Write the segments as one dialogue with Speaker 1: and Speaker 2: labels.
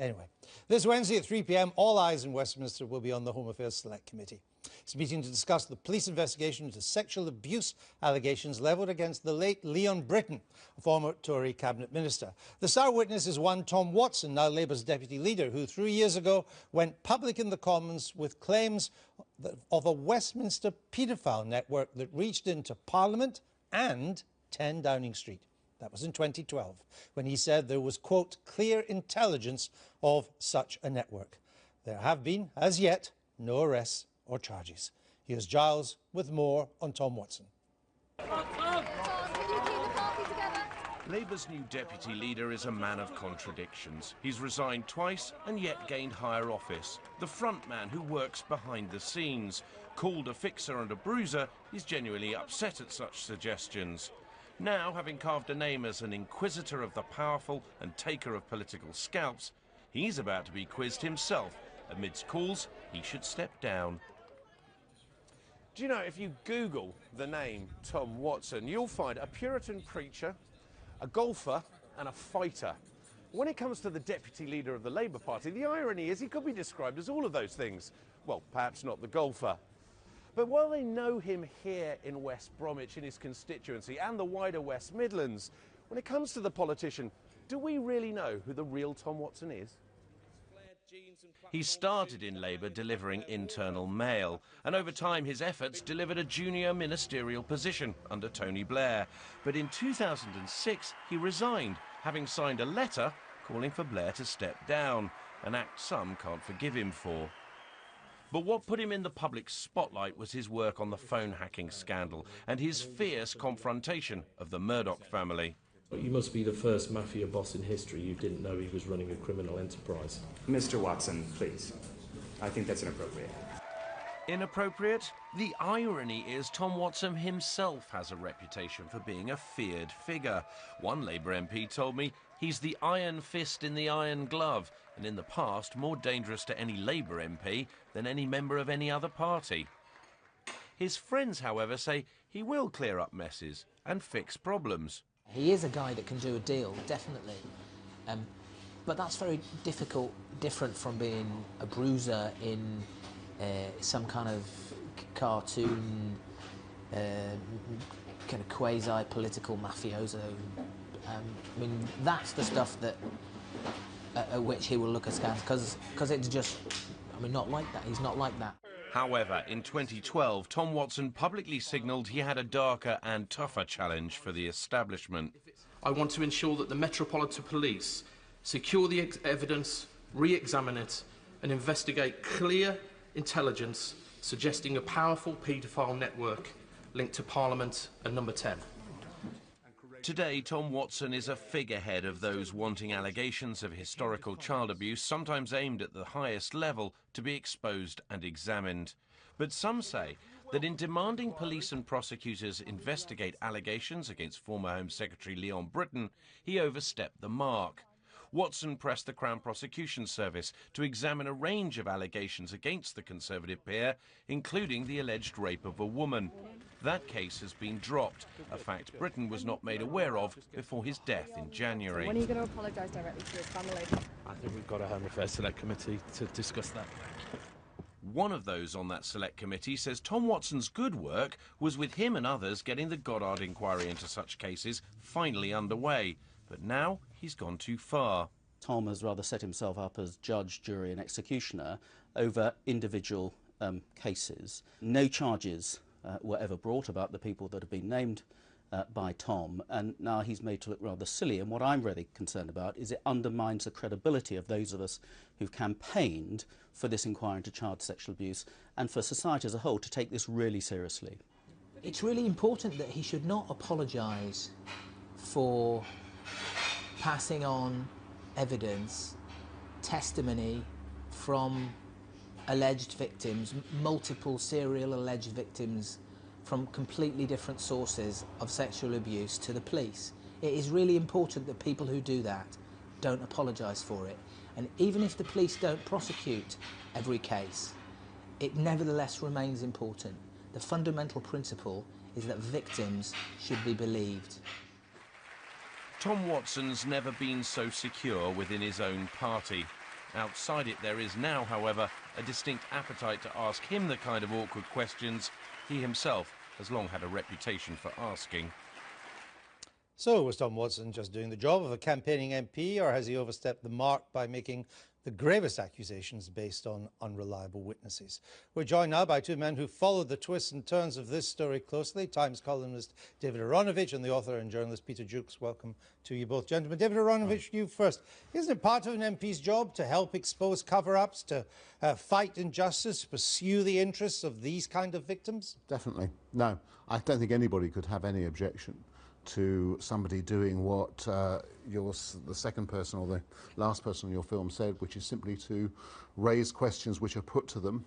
Speaker 1: Anyway, this Wednesday at 3 p.m, all eyes in Westminster will be on the Home Affairs Select Committee. It's meeting to discuss the police investigation into sexual abuse allegations levelled against the late Leon Britton, a former Tory cabinet minister. The star witness is one Tom Watson, now Labour's deputy leader, who 3 years ago went public in the Commons with claims of a Westminster paedophile network that reached into Parliament and 10 Downing Street. That was in 2012, when he said there was, quote, clear intelligence of such a network. There have been, as yet, no arrests or charges. Here's Giles with more on Tom Watson.
Speaker 2: Labour's new deputy leader is a man of contradictions. He's resigned twice and yet gained higher office. The front man who works behind the scenes. Called a fixer and a bruiser, he's genuinely upset at such suggestions. Now, having carved a name as an inquisitor of the powerful and taker of political scalps, he's about to be quizzed himself. Amidst calls, he should step down.
Speaker 3: Do you know, if you Google the name Tom Watson, you'll find a Puritan preacher, a golfer and a fighter. When it comes to the deputy leader of the Labour Party, the irony is he could be described as all of those things. Well, perhaps not the golfer. But while they know him here in West Bromwich, in his constituency, and the wider West Midlands, when it comes to the politician, do we really know who the real Tom Watson is?
Speaker 2: He started in Labour delivering internal mail, and over time his efforts delivered a junior ministerial position under Tony Blair. But in 2006 he resigned, having signed a letter calling for Blair to step down, an act some can't forgive him for. But what put him in the public spotlight was his work on the phone hacking scandal and his fierce confrontation of the Murdoch family.
Speaker 4: You must be the first mafia boss in history who didn't know he was running a criminal enterprise.
Speaker 5: Mr. Watson, please. I think that's inappropriate.
Speaker 2: Inappropriate? The irony is Tom Watson himself has a reputation for being a feared figure. One Labour MP told me he's the iron fist in the iron glove, and in the past more dangerous to any Labour MP than any member of any other party. His friends, however, say he will clear up messes and fix problems.
Speaker 6: He is a guy that can do a deal, definitely. But that's very different from being a bruiser in some kind of cartoon, kind of quasi-political mafioso. I mean, that's the stuff that at which he will look askance, because it's just, I mean, not like that. He's not like that.
Speaker 2: However, in 2012, Tom Watson publicly signalled he had a darker and tougher challenge for the establishment.
Speaker 4: I want to ensure that the Metropolitan Police secure the evidence, re-examine it and investigate clear intelligence suggesting a powerful paedophile network linked to Parliament and Number 10.
Speaker 2: Today, Tom Watson is a figurehead of those wanting allegations of historical child abuse, sometimes aimed at the highest level, to be exposed and examined. But some say that in demanding police and prosecutors investigate allegations against former Home Secretary Leon Britton, he overstepped the mark. Watson pressed the Crown Prosecution Service to examine a range of allegations against the Conservative peer, including the alleged rape of a woman. That case has been dropped, a fact Britton was not made aware of before his death in January.
Speaker 7: When are you going to apologise directly to his family?
Speaker 4: I think we've got a Home Affairs Select Committee to discuss that.
Speaker 2: One of those on that select committee says Tom Watson's good work was with him and others getting the Goddard inquiry into such cases finally underway. But now he's gone too far.
Speaker 8: Tom has rather set himself up as judge, jury and executioner over individual cases. No charges were ever brought about the people that have been named by Tom, and now he's made to look rather silly. And what I'm really concerned about is it undermines the credibility of those of us who've campaigned for this inquiry into child sexual abuse and for society as a whole to take this really seriously.
Speaker 6: It's really important that he should not apologise for passing on evidence, testimony from alleged victims, multiple serial alleged victims from completely different sources of sexual abuse to the police. It is really important that people who do that don't apologise for it. And even if the police don't prosecute every case, it nevertheless remains important. The fundamental principle is that victims should be believed.
Speaker 2: Tom Watson's never been so secure within his own party. Outside it, there is now, however, a distinct appetite to ask him the kind of awkward questions he himself has long had a reputation for asking.
Speaker 1: So, was Tom Watson just doing the job of a campaigning MP, or has he overstepped the mark by making the gravest accusations based on unreliable witnesses? We're joined now by two men who followed the twists and turns of this story closely. Times columnist David Aronovich and the author and journalist Peter Jukes. Welcome to you both, gentlemen. David Aronovich, you first. Isn't it part of an MP's job to help expose cover-ups, to fight injustice, pursue the interests of these kind of victims?
Speaker 9: Definitely. No, I don't think anybody could have any objection to somebody doing what the second person or the last person in your film said, which is simply to raise questions which are put to them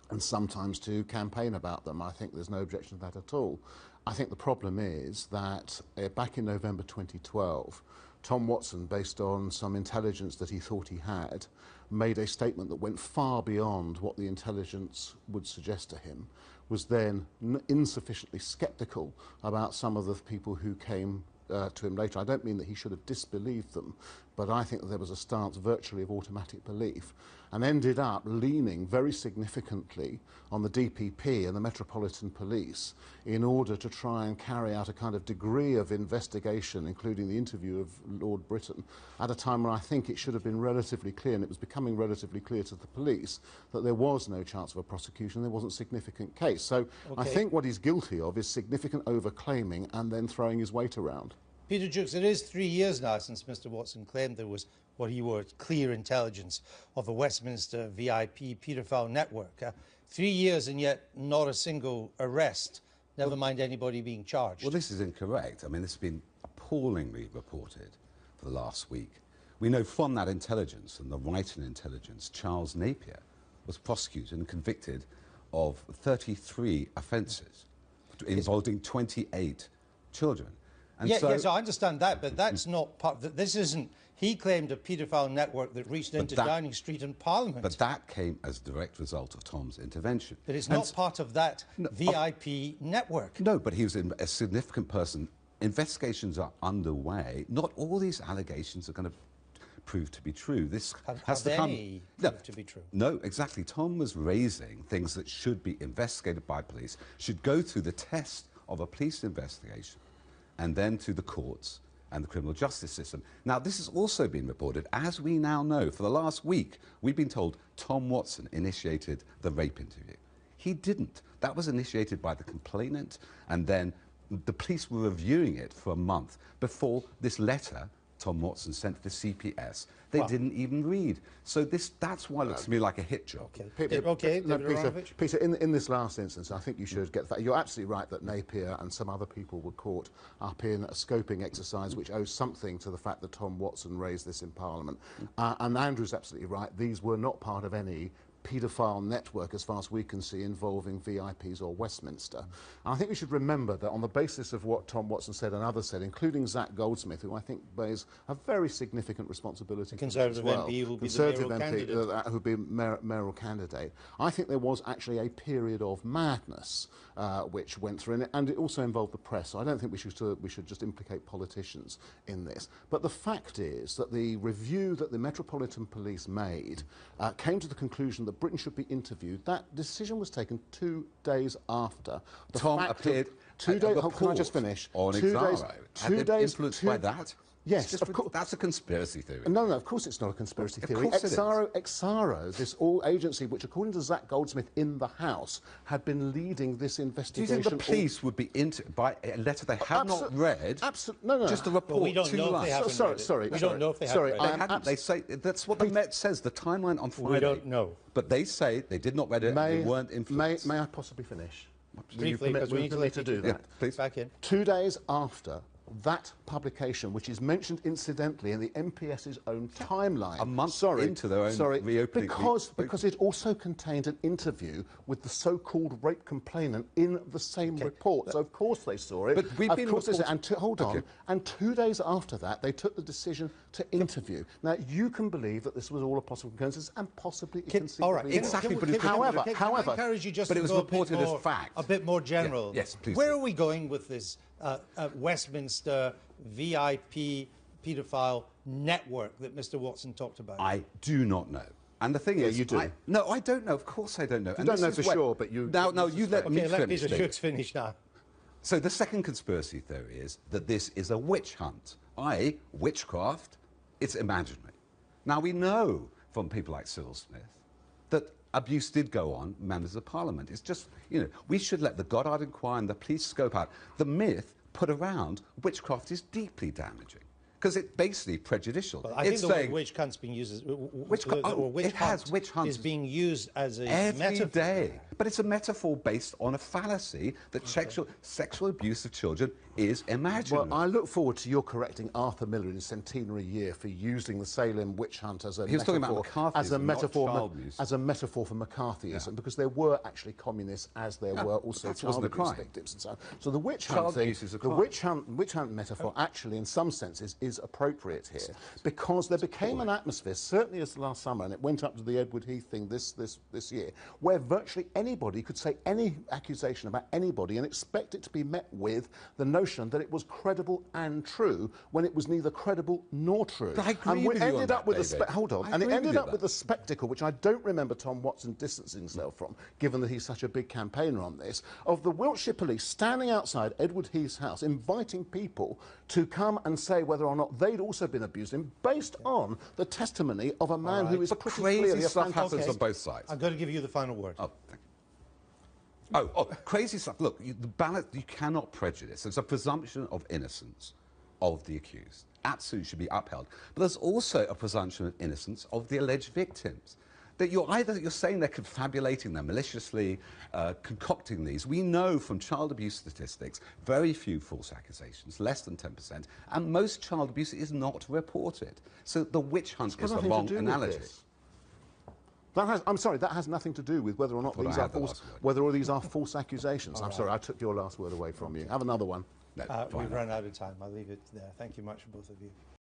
Speaker 9: and sometimes to campaign about them. I think there's no objection to that at all. I think the problem is that back in November 2012, Tom Watson, based on some intelligence that he thought he had, made a statement that went far beyond what the intelligence would suggest to him, was then insufficiently sceptical about some of the people who came to him later. I don't mean that he should have disbelieved them, but I think that there was a stance virtually of automatic belief, and ended up leaning very significantly on the DPP and the Metropolitan Police in order to try and carry out a kind of degree of investigation, including the interview of Lord Britton, at a time when I think it should have been relatively clear, and it was becoming relatively clear to the police, that there was no chance of a prosecution, there wasn't a significant case. So I think what he's guilty of is significant overclaiming and then throwing his weight around.
Speaker 1: Peter Jukes, it is 3 years now since Mr Watson claimed there was what he word clear intelligence of a Westminster VIP paedophile network. 3 years and yet not a single arrest, never mind anybody being charged.
Speaker 10: Well, this is incorrect. I mean, this has been appallingly reported for the last week. We know from that intelligence and the writing intelligence, Charles Napier was prosecuted and convicted of 33 offences involving 28 children. And
Speaker 1: yes, I understand that, but that's not part of this isn't. He claimed a paedophile network that reached into Downing Street and Parliament.
Speaker 10: But that came as a direct result of Tom's intervention.
Speaker 1: But it's not part of that VIP network.
Speaker 10: No, but he was a significant person. Investigations are underway. Not all these allegations are going to prove to be true. This has to come.
Speaker 1: Prove to be true.
Speaker 10: No, exactly. Tom was raising things that should be investigated by police, should go through the test of a police investigation, and then to the courts and the criminal justice system. Now, this has also been reported, as we now know. For the last week, we've been told Tom Watson initiated the rape interview. He didn't. That was initiated by the complainant, and then the police were reviewing it for a month before this letter Tom Watson sent to the CPS. They didn't even read. So that's why it looks to me like a hit job.
Speaker 9: Peter, in this last instance, I think you should get the fact. You're absolutely right that Napier and some other people were caught up in a scoping exercise which owes something to the fact that Tom Watson raised this in Parliament. And Andrew's absolutely right. These were not part of any paedophile network, as far as we can see, involving VIPs or Westminster. And I think we should remember that on the basis of what Tom Watson said and others said, including Zach Goldsmith, who I think bears a very significant responsibility,
Speaker 1: Conservative MP who will be the mayoral candidate.
Speaker 9: Who'll be mayoral candidate. I think there was actually a period of madness which went through, and it also involved the press. So I don't think we should just implicate politicians in this. But the fact is that the review that the Metropolitan Police made came to the conclusion that Britain should be interviewed. That decision was taken 2 days after.
Speaker 10: Tom appeared
Speaker 9: can I just finish?
Speaker 10: On Exaro. Influenced by that?
Speaker 9: Yes, of course.
Speaker 10: That's a conspiracy theory.
Speaker 9: No, of course it's not a conspiracy theory. Exaro, this agency which, according to Zach Goldsmith in the House, had been leading this investigation.
Speaker 10: Do you think the police would be by a letter they have not read?
Speaker 9: No.
Speaker 10: Just a report.
Speaker 1: We don't know if they haven't read it.
Speaker 9: Sorry.
Speaker 1: We don't know if they have read it.
Speaker 10: They hadn't. They say that's what the Met says. The timeline on Friday.
Speaker 1: We don't know.
Speaker 10: But they say they did not read it. They weren't influenced.
Speaker 9: May I possibly finish?
Speaker 1: Briefly, because we need to let you
Speaker 9: do that.
Speaker 10: Yeah, please.
Speaker 1: Back in.
Speaker 9: 2 days after that publication, which is mentioned incidentally in the MPS's own timeline.
Speaker 10: A month into their own reopening.
Speaker 9: Because it also contained an interview with the so-called rape complainant in the same report. So of course they saw it.
Speaker 10: But we've been
Speaker 9: hold on. And 2 days after that, they took the decision to interview. Now you can believe that this was all a possible coincidence, and possibly
Speaker 1: all right,
Speaker 10: exactly.
Speaker 9: However,
Speaker 1: I encourage you just
Speaker 10: but
Speaker 1: to
Speaker 10: it was
Speaker 1: go
Speaker 10: reported as fact.
Speaker 1: A bit more general.
Speaker 10: Yes, please.
Speaker 1: Where are we going with this Westminster VIP paedophile network that Mr. Watson talked about?
Speaker 10: I do not know. And the thing is,
Speaker 9: you do.
Speaker 10: No, I don't know. Of course I don't know.
Speaker 9: You don't know for sure, but you...
Speaker 10: No, you let me
Speaker 1: Okay, let
Speaker 10: finish.
Speaker 1: Peter Shookes finish now.
Speaker 10: So the second conspiracy theory is that this is a witch hunt, i.e. witchcraft. It's imaginary. Now, we know from people like Cyril Smith that abuse did go on members of Parliament. It's just, you know, we should let the Goddard Inquiry and the police scope out. The myth put around witchcraft is deeply damaging because it's basically prejudicial.
Speaker 1: Well, I think the word witch hunt's being used as... witch hunt is being used as a
Speaker 10: every
Speaker 1: metaphor.
Speaker 10: day. But it's a metaphor based on a fallacy that sexual abuse of children is imaginary.
Speaker 9: Well, I look forward to your correcting Arthur Miller in his centenary year for using the Salem witch hunt as a
Speaker 10: He was talking about
Speaker 9: McCarthyism, as a metaphor for McCarthyism, because there were actually communists, as there were also child abuse victims and so on. So the witch hunt thing, the witch hunt metaphor, actually, in some senses, is appropriate here, because there became an atmosphere, certainly as last summer, and it went up to the Edward Heath thing this year, where virtually anybody could say any accusation about anybody and expect it to be met with the notion that it was credible and true when it was neither credible nor true.
Speaker 10: But I agree with you on that, David.
Speaker 9: Hold on. And it ended up with the spectacle, which I don't remember Tom Watson distancing himself from, given that he's such a big campaigner on this, of the Wiltshire police standing outside Edward Heath's house, inviting people to come and say whether or not they'd also been abused him, based on the testimony of a man who is pretty clearly
Speaker 10: crazy
Speaker 9: a
Speaker 10: stuff happens
Speaker 9: fantastic...
Speaker 10: on both sides.
Speaker 1: I'm going to give you the final word.
Speaker 10: Oh, thank you. Crazy stuff. Look, the ballot, you cannot prejudice. There's a presumption of innocence of the accused. Absolutely should be upheld. But there's also a presumption of innocence of the alleged victims. That you're saying they're confabulating them, maliciously concocting these. We know from child abuse statistics, very few false accusations, less than 10%, and most child abuse is not reported. So the witch hunt is the wrong analogy.
Speaker 9: I'm sorry, that has nothing to do with whether or not these are false, whether all these are false accusations. I'm sorry, I took your last word away from you. Have another one.
Speaker 10: No,
Speaker 1: we've run out of time. I'll leave it there. Thank you much, both of you.